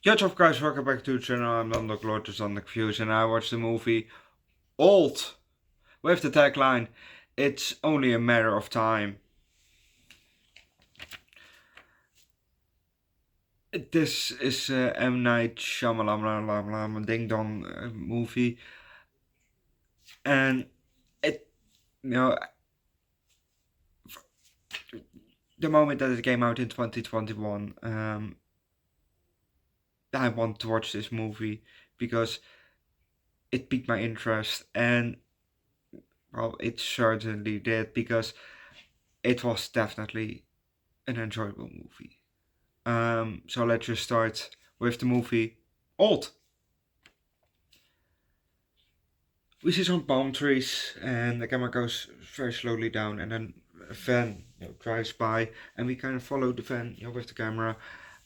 What's up guys, welcome back to the channel. I'm Underdog Views and I watched the movie Old with the tagline, "It's only a matter of time." This is M. Night Shyamalan Ding Dong movie, and it, the moment that it came out in 2021, I want to watch this movie because it piqued my interest, and well, it certainly did, because it was definitely an enjoyable movie. So let's just start with the movie Old. We see some palm trees and the camera goes very slowly down, and then a van drives by and we kind of follow the van with the camera,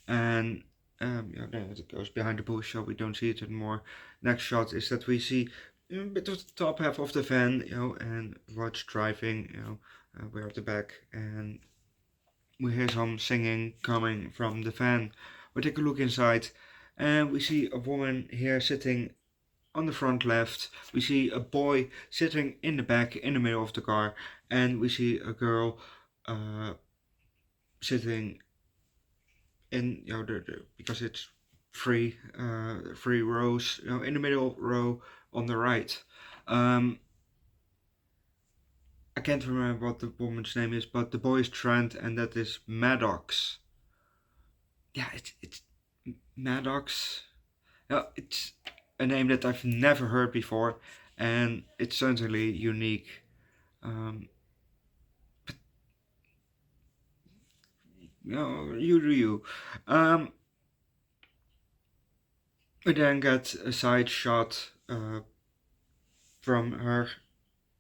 and then it goes behind the bush so we don't see it anymore. Next shot is that we see a bit of the top half of the van, and what's driving, we're at the back, and we hear some singing coming from the van. We take a look inside and we see a woman here sitting on the front left. We see a boy sitting in the back in the middle of the car, and we see a girl sitting in because it's three rows, in the middle row on the right. I can't remember what the woman's name is, but the boy is Trent, and that is Maddox. Yeah, it's Maddox. It's a name that I've never heard before, and it's certainly unique. But you do you. We then get a side shot from her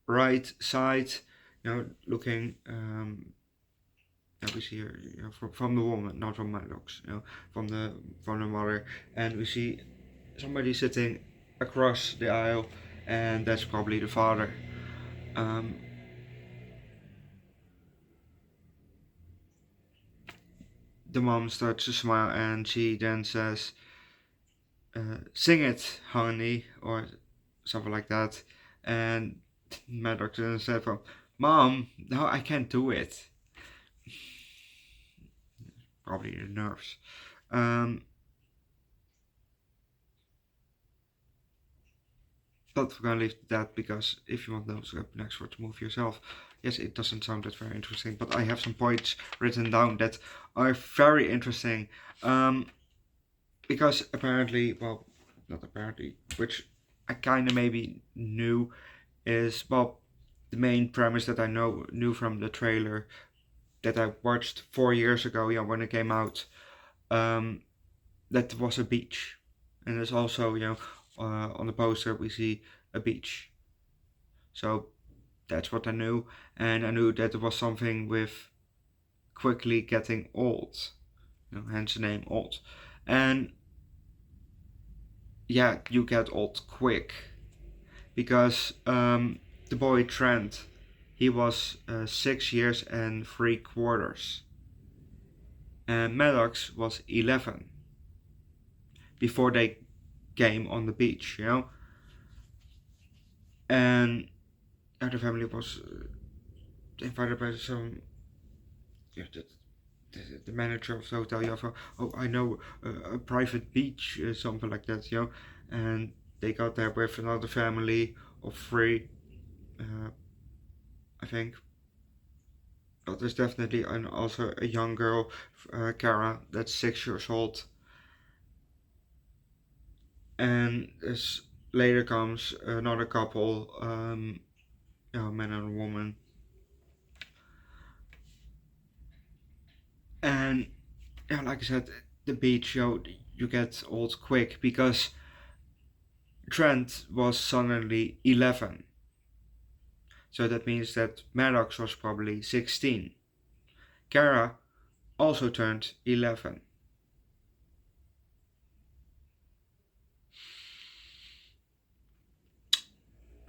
right side, looking. We see her, from the woman, not from Maddox, from the mother, and we see somebody sitting across the aisle, and that's probably the father. The mom starts to smile and she then says, "Sing it, honey," or something like that. And Maddox then said, "Mom, no, I can't do it." Probably the nerves. But we're gonna leave that, because if you want to know what's up next, watch the movie yourself. Yes, it doesn't sound that very interesting, but I have some points written down that are very interesting. Because apparently, well, not apparently, which I kind of maybe knew, is, well, the main premise that I knew from the trailer that I watched 4 years ago, when it came out, that was a beach, and there's also, on the poster we see a beach. So that's what I knew, and I knew that there was something with quickly getting old, hence the name Old. And yeah, you get old quick, because the boy Trent, he was 6 years and 3/4, and Maddox was 11 before they came on the beach, and the family was invited by some, the manager of the hotel. Oh, I know a private beach, something like that, and they got there with another family of 3, I think. But there's definitely also a young girl, Kara, that's 6 years old. And later comes another couple, a man and a woman. And like I said, the beach, you get old quick, because Trent was suddenly 11. So that means that Maddox was probably 16. Kara also turned 11.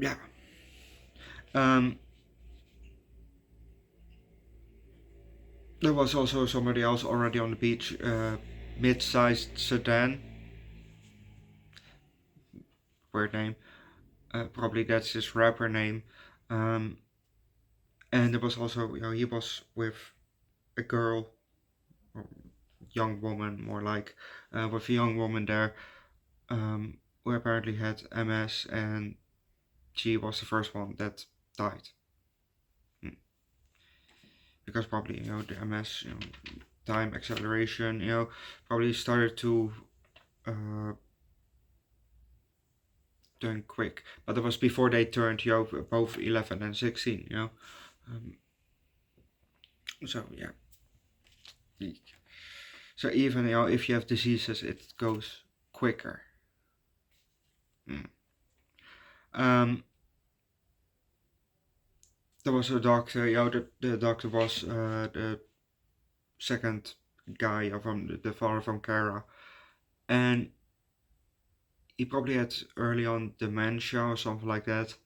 Yeah. There was also somebody else already on the beach, mid-sized sedan. weird name. Probably that's his rapper name. Um, and there was also, he was with a girl, or young woman, more like, with a young woman there, who apparently had MS, and she was the first one that died. Because probably, the MS, time acceleration, probably started to turn quick. But it was before they turned, both 11 and 16, So, yeah. So even, if you have diseases, it goes quicker. There was a doctor, the doctor was the second guy from the father from Kara, and he probably had early on dementia or something like that,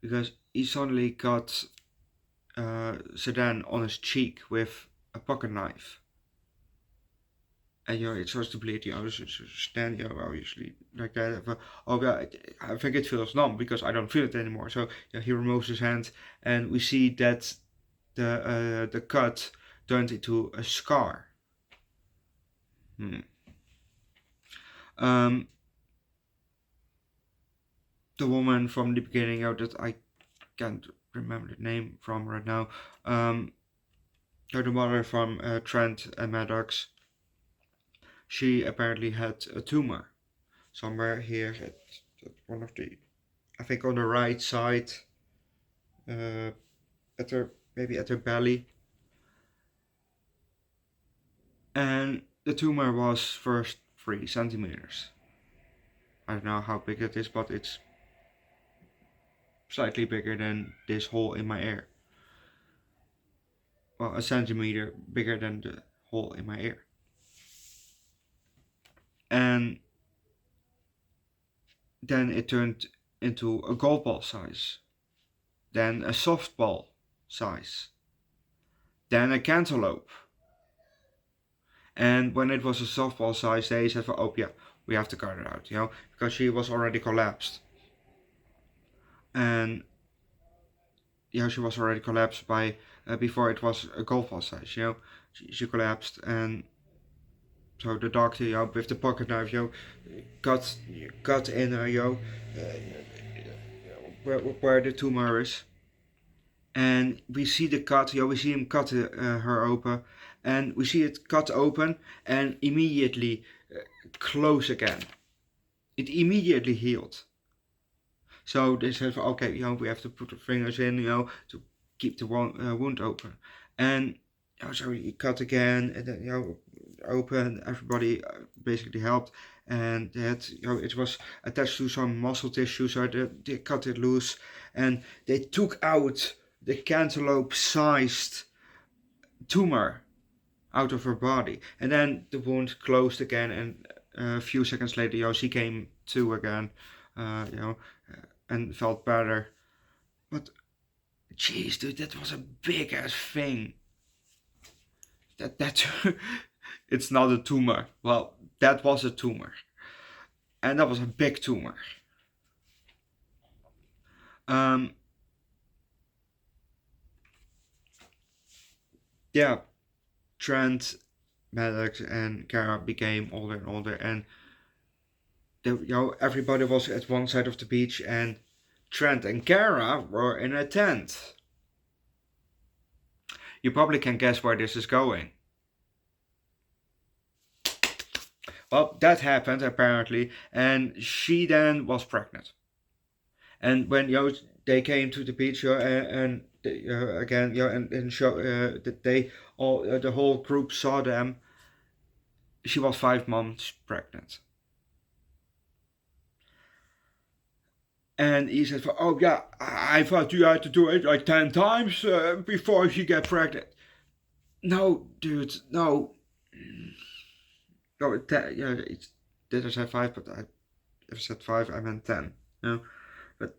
because he suddenly got Sedan on his cheek with a pocket knife, and it starts to bleed. So Sedan, obviously like that. But, oh yeah, I think it feels numb because I don't feel it anymore. So he removes his hand, and we see that the cut turned into a scar. The woman from the beginning, that I can't remember the name from right now. The mother from Trent and Maddox. She apparently had a tumor somewhere here at one of the, I think on the right side, maybe at her belly, and the tumor was first 3 centimeters. I don't know how big it is, but it's slightly bigger than this hole in my ear. Well, a centimeter bigger than the hole in my ear. And then it turned into a golf ball size, then a softball size, then a cantaloupe. And when it was a softball size, they said, oh yeah, we have to cut it out, because she was already collapsed. And she was already collapsed by before it was a golf ball size. She collapsed, and so the doctor, with the pocket knife, cut in her, where the tumor is, and we see the cut. We see him cut her open, and we see it cut open and immediately close again. It immediately healed. So they said, okay, we have to put the fingers in, to keep the wound open. And so he cut again, and then, open. Everybody basically helped, and that, it was attached to some muscle tissue, so they cut it loose, and they took out the cantaloupe-sized tumor out of her body, and then the wound closed again, and a few seconds later, she came to again, and felt better. But jeez, dude, that was a big ass thing. That it's not a tumor. Well, that was a tumor, and that was a big tumor. Yeah, Trent, Maddox, and Kara became older and older, and everybody was at one side of the beach, and Trent and Kara were in a tent. You probably can guess where this is going. Well, that happened apparently, and she then was pregnant. And when they came to the beach, and again, and show that they all the whole group saw them, she was 5 months pregnant. And he said, oh yeah, I thought you had to do it like 10 times before she get pregnant. No, dude, no. No, did I say 5? But if I said 5, I meant 10. But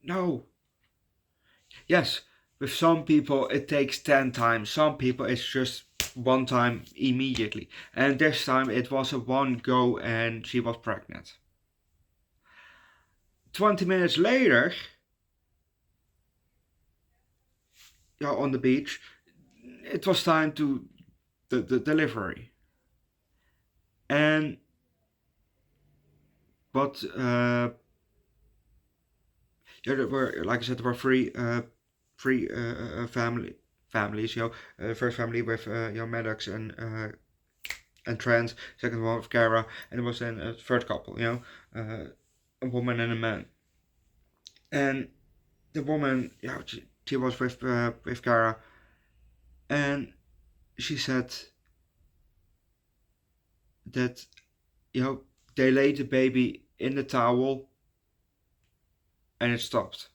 no. Yes, with some people it takes 10 times. Some people it's just one time immediately. And this time it was a one go and she was pregnant. 20 minutes later, on the beach, it was time to the delivery. And but there were, like I said, there were three families. First family with Maddox and Trent. Second one with Kara, and it was then a third couple. A woman and a man. And the woman, she was with Kara, and she said that they laid the baby in the towel and it stopped.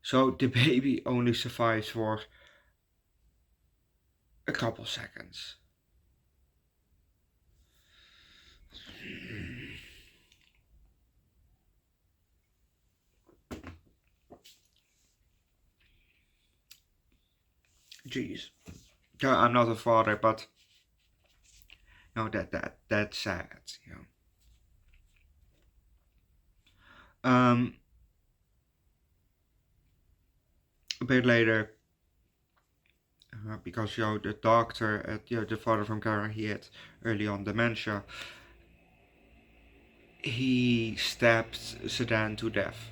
So the baby only survived for a couple seconds. Jeez. I'm not a father, but that's sad. A bit later, because the doctor, the father from Kara, he had early on dementia. He stabbed Sedan to death.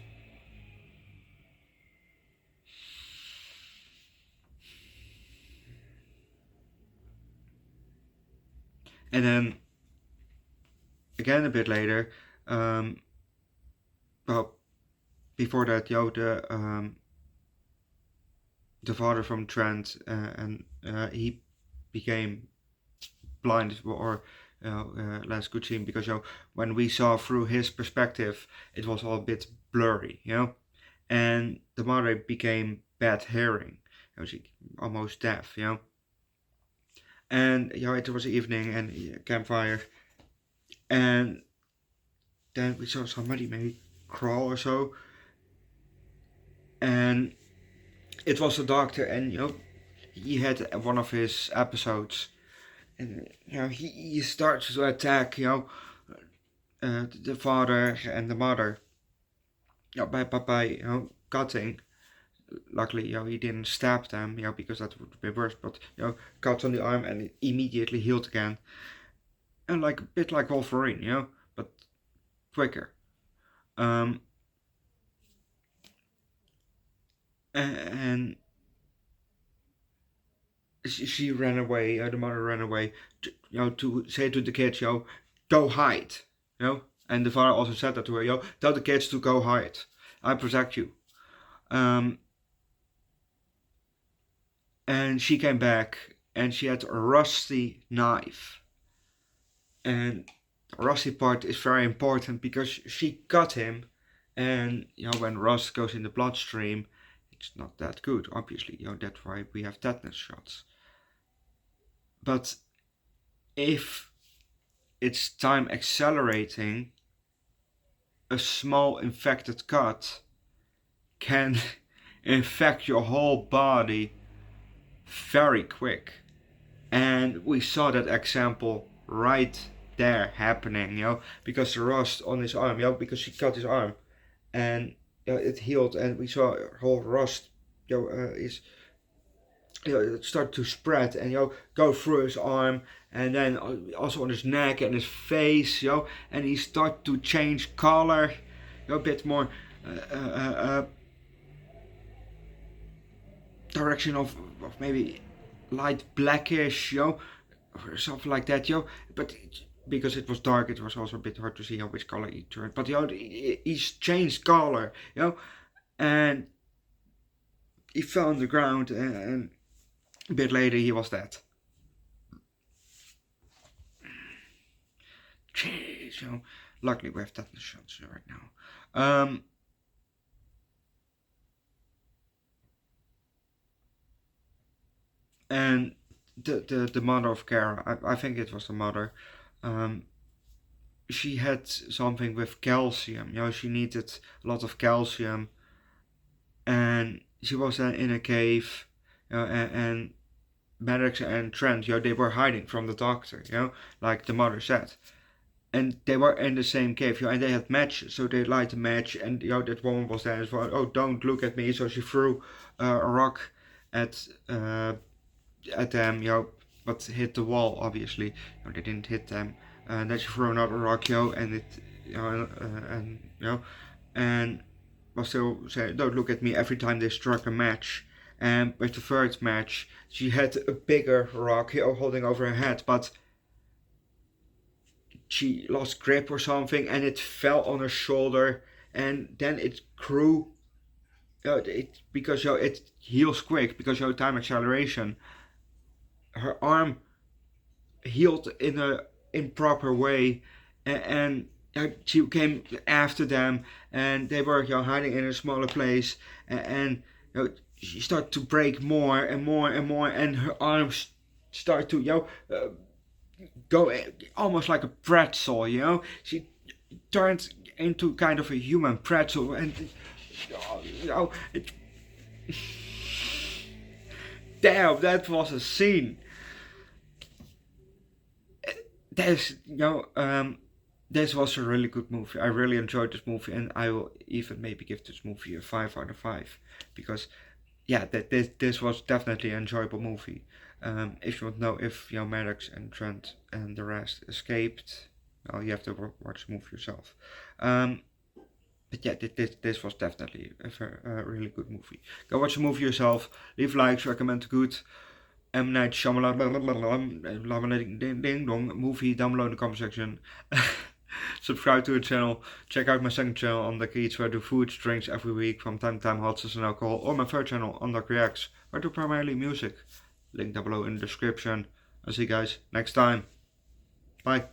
And then again a bit later, well, before that, the father from Trent, and he became blind or less could see him, because when we saw through his perspective, it was all a bit blurry, and the mother became bad hearing, she almost deaf, and it was evening and campfire, and then we saw somebody maybe crawl or so, and it was the doctor, and he had one of his episodes, and he starts to attack the father and the mother, by cutting. Luckily, he didn't stab them, because that would be worse, but cut on the arm and it immediately healed again, and like a bit like Wolverine, but quicker. And she ran away. The mother ran away, to say to the kids, go hide, And the father also said that to her, tell the kids to go hide. I protect you. And she came back, and she had a rusty knife. And the rusty part is very important, because she cut him, and when rust goes in the bloodstream, it's not that good, obviously. That's why we have tetanus shots. But if it's time accelerating, a small infected cut can infect your whole body very quick. And we saw that example right there happening, because the rust on his arm, because she cut his arm, and it healed, and we saw whole rust, is it started to spread and go through his arm, and then also on his neck and his face, and he started to change color, a bit more direction of maybe light blackish, or something like that, but because it was dark, it was also a bit hard to see which color he turned, but he's changed color, and he fell on the ground, and a bit later he was dead. Jeez, luckily we have tetanus shots right now. And the mother of Kara, I think it was the mother, she had something with calcium, she needed a lot of calcium, and she was in a cave, and Maddox and Trent, they were hiding from the doctor, like the mother said. And they were in the same cave, and they had matches, so they light a match, and that woman was there as well. Oh, don't look at me! So she threw a rock at them, but hit the wall. Obviously, they didn't hit them. And then she threw another rock, and it, and was still saying, "Don't look at me!" Every time they struck a match. And with the third match, she had a bigger rock, holding over her head, but she lost grip or something, and it fell on her shoulder, and then it grew. Because it heals quick because time acceleration. Her arm healed in a improper way, and she came after them, and they were hiding in a smaller place, and she started to break more and more and more, and her arms start to go almost like a pretzel. She turned into kind of a human pretzel, and damn, that was a scene. This was a really good movie. I really enjoyed this movie, and I will even maybe give this movie a 5 out of 5 because, this was definitely an enjoyable movie. If you want to know if Maddox and Trent and the rest escaped, well, you have to watch the movie yourself. But yeah, this was definitely a really good movie. Go watch the movie yourself. Leave likes, recommend good M. Night Shyamalan ding dong movie down below in the comment section. Subscribe to the channel. Check out my second channel, Underdog Eats, where I do foods, drinks every week, from time to time hot sauce and alcohol. Or my third channel, Underdog Reacts, where I do primarily music. Link down below in the description. I'll see you guys next time. Bye.